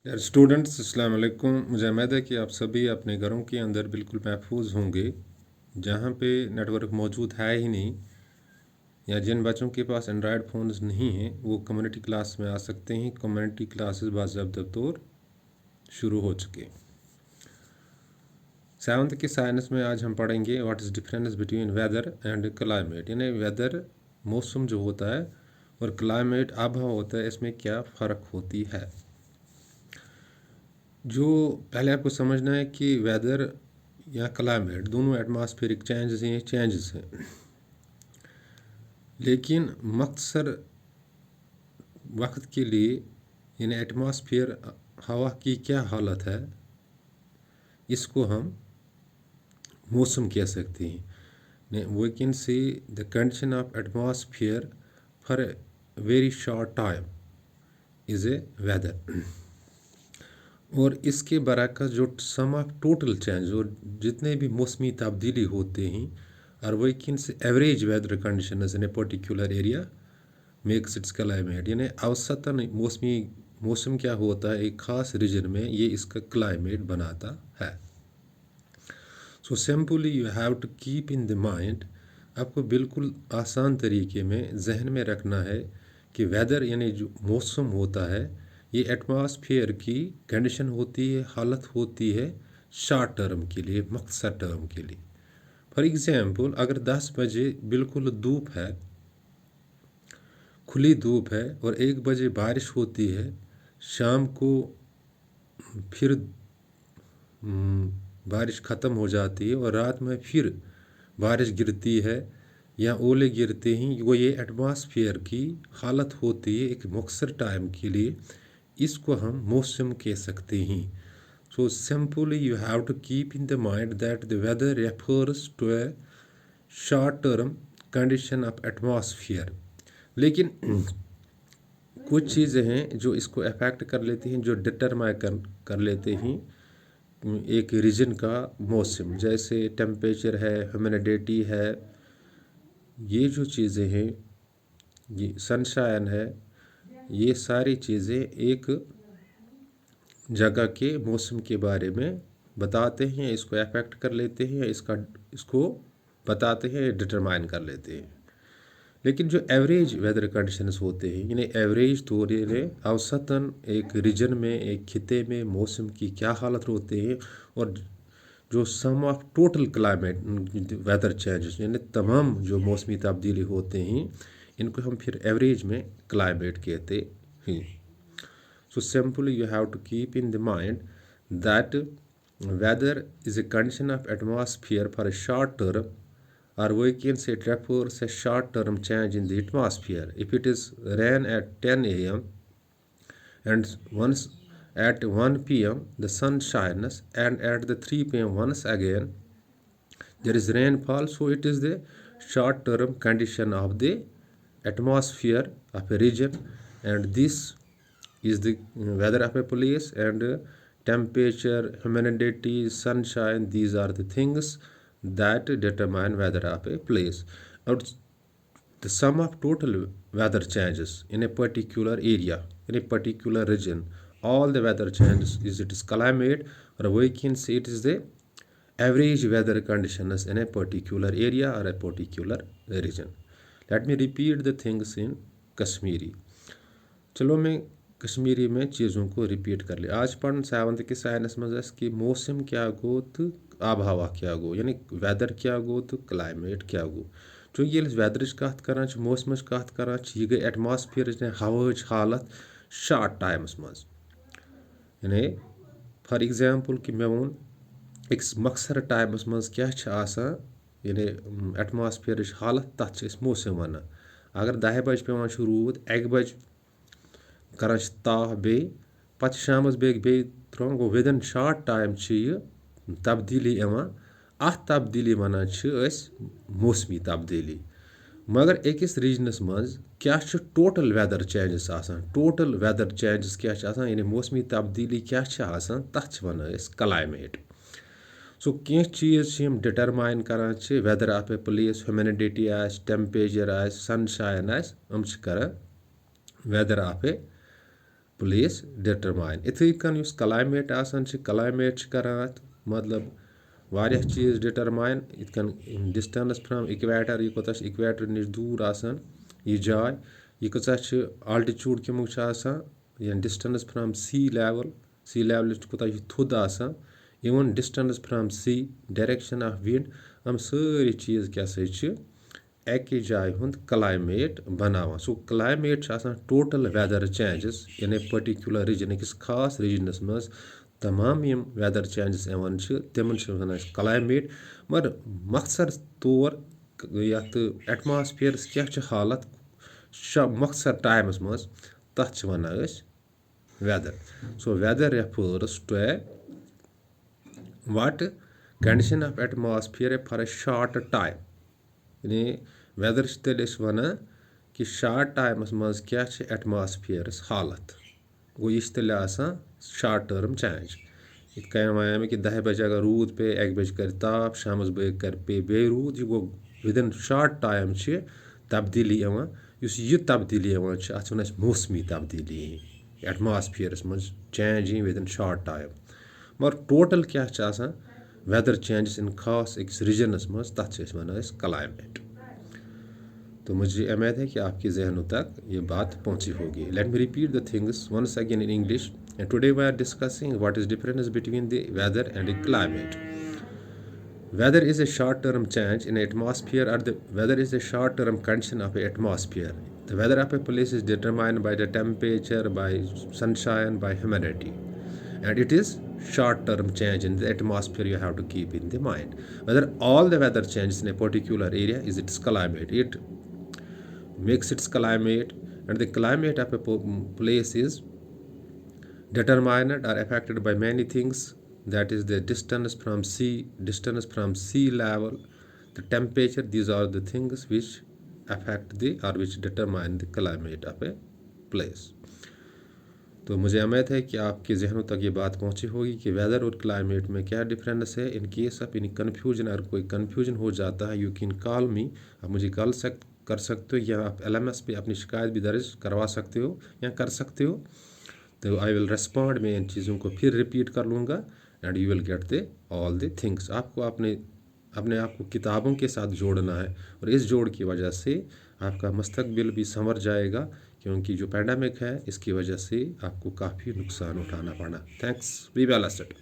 यार स्टूडेंट्स अस्सलाम वालेकुम। मुझे उम्मीद है कि आप सभी अपने घरों के अंदर बिल्कुल महफूज होंगे, जहाँ पे नेटवर्क मौजूद है ही नहीं, या जिन बच्चों के पास एंड्रॉयड फ़ोन्स नहीं हैं वो कम्युनिटी क्लास में आ सकते हैं। कम्युनिटी क्लासेस बाज़ाब्ता तौर शुरू हो चुके हैं। सेवन्थ के साइंस में आज हम पढ़ेंगे what is difference between weather and climate, यानी वेदर मौसम जो होता है और क्लाइमेट आबहवा होता है, इसमें क्या फ़र्क होती है। जो पहले आपको समझना है कि वेदर या क्लाइमेट दोनों एटमॉस्फेरिक चेंजेस हैं, लेकिन मख्तर वक्त के लिए यानी एटमॉस्फेयर हवा की क्या हालत है, इसको हम मौसम कह सकते हैं। We can see the condition of atmosphere for a very short time is a weather. और इसके बरअक्स जो सम ऑफ टोटल चेंज और जितने भी मौसमी तब्दीली होते हैं, और वही किन से average weather condition in a particular area makes its climate, यानी औसतन मौसम क्या होता है एक ख़ास रीजन में, ये इसका क्लाइमेट बनाता है। So simply you have to keep in the mind, आपको बिल्कुल आसान तरीके में जहन में रखना है कि वेदर यानी जो मौसम होता है ये एटमॉस्फेयर की कंडीशन होती है, हालत होती है शॉर्ट टर्म के लिए, मख्तर टर्म के लिए। फॉर एग्ज़ाम्पल अगर 10 बजे बिल्कुल धूप है, खुली धूप है, और 1 बजे बारिश होती है, शाम को फिर बारिश ख़त्म हो जाती है और रात में फिर बारिश गिरती है या ओले गिरते हैं, वो ये एटमॉस्फेयर की हालत होती है एक मुख्तर टाइम के लिए, इसको हम मौसम कह सकते हैं। So simply you have to keep in the mind that the weather refers to a short term condition of atmosphere. लेकिन कुछ चीज़ें हैं जो इसको अफेक्ट कर लेती हैं, जो डिटरमाइन कर लेते हैं एक रीजन का मौसम, जैसे टेम्परेचर है, ह्यूमिडिटी है, ये जो चीज़ें हैं, ये सनशाइन है, ये सारी चीज़ें एक जगह के मौसम के बारे में बताते हैं, इसको अफेक्ट कर लेते हैं, इसको बताते हैं, डिटरमाइन कर लेते हैं। लेकिन जो एवरेज वेदर कंडीशंस होते हैं, यानी एवरेज तौर यानी औसतन एक रीजन में, एक खिते में मौसम की क्या हालत होते हैं, और जो sum of total climate weather changes यानी तमाम जो मौसमी तब्दीली होते हैं, इनको हम फिर एवरेज में क्लाइमेट कहते हैं। So simply you have to keep in the mind that weather is a condition of atmosphere for a short term, or we can say it refers a short term change in the atmosphere. If it is rain at 10 a.m. and once at 1 p.m. the sun shines, and at the 3 p.m. once again there is rainfall, so it is the short term condition of the atmosphere of a region, and this is the weather of a place, and temperature, humidity, sunshine, these are the things that determine weather of a place. Or the sum of total weather changes in a particular area, in a particular region, all the weather changes is its climate, or we can say it is the average weather conditions in a particular area or a particular region. Let me repeat the things in Kashmiri. चलो मैं कश्मीरी में चीज़ों को repeat कर ले। आज पढ़ seventh के साइंस मज़ कि मौसम क्या गो तो आबहवा क्या गो, यानी वेदर क्या गो तो क्लाइमेट क्या गो। जो ये वेदरच कत कर मौसमच कत कर, यह गई एटमॉस्फेयर हवाच हालत शॉर्ट टाइमस मज, यानी फॉर एग्जाम्पल कि मे वोन एक मख्तर टाइमस मज क्या यानी एटमॉस्फेयर हालत तथ मौसम वन। अगर 10 बज पे रूद, 1 बज कर ताह बे पत शामस बे त्रोन गो विदिन शॉर्ट टाइम तब्दीली अत तब्दीली वनान मौसमी तब्दीली। मगर अकिस रीजनस मज क्या टोटल वेदर चेंजेस आसान, टोटल वेदर चेंजेस क्या आसान, यानी मौसमी तब्दीली क्या आसान, तथ वन क्लाइमेट। सो कह चीज़ हम डिटरमाइन करान weather of a place, humidity आस, टेम्परेचर आस, सनशाइन आस, हम कर weather of a place determine. इथे कन क्लाइमेट आसान क्लाइमेट करान मतलब वारिया चीज़ डिटरमाइन इत कन डिस्टेंस फ्रॉम इक्वेटर यह कोता इक्वेटर निश दूर आसान यह जाय यह कचा आल्टीट्यूड कमुक या डिस्टेंस फ्रॉम सी लेवल कोता थोद आसान even distance from sea direction of wind हम सारी चीज़ क्या एक जाय हुंद क्लाइमेट बनावान। So climate total weather changes in a particular region अकिस खास रीजनस मज तमाम यम वेदर चेंजेस एवन तिमन क्लाइमेट मगर मखसर तौर यत एटमॉस्फेयर्स क्या हालत मखसर टाइमस मज तथ वनान weather. So weather refers to a what condition of atmosphere for a short time यानी वेदर तेल वनान कि शार्ट टाइमस मज क्या एटमॉस्फेयर्स हालत गो यह तेल शार्ट टर्म चेंज इत वन कि 10 बजे अगर रूद पे 1 बजे कर ताप शाम कर पे बे रूद यह गो विदिन शार्ट टाइम तब्दीली यह तब्दीली अत वन मौसमी तब्दीली एटमॉस्फेयर्स मज चेंज विदिन शार्ट टाइम मगर टोटल क्या वेदर चेंजेस इन खास एक रीजनस मज तथ वन क्लाइमेट। तो मुझे उम्मीद है कि आपके जहनों तक ये बात पहुंची होगी। Let me repeat the things once again in English and today we are discussing what is difference between the weather and the climate. Weather is a short-term change in atmosphere or the weather is a short-term condition of a atmosphere. The weather of a place is determined by the temperature, by sunshine, by humidity. And it is short-term change in the atmosphere you have to keep in the mind. Whether all the weather changes in a particular area is its climate. It makes its climate and the climate of a place is determined or affected by many things. That is the distance from sea level, the temperature. These are the things which affect the or which determine the climate of a place. तो मुझे उम्मीद है कि आपके जहनों तक ये बात पहुंची होगी कि वेदर और क्लाइमेट में क्या डिफरेंस है। In case of in confusion अगर कोई कन्फ्यूजन हो जाता है यू कैन कॉल मी, आप मुझे कॉल कर सकते हो या आप LMS पे अपनी शिकायत भी दर्ज करवा सकते हो या कर सकते हो। तो आई विल रेस्पॉन्ड, मैं इन चीज़ों को फिर रिपीट कर लूँगा and you will get the all the things. आपको अपने आप को किताबों के साथ जोड़ना है और इस जोड़ की वजह से आपका मस्तकबिल भी संवर जाएगा, क्योंकि जो पैंडेमिक है इसकी वजह से आपको काफ़ी नुकसान उठाना पड़ा। Thanks, be well एस्टेड।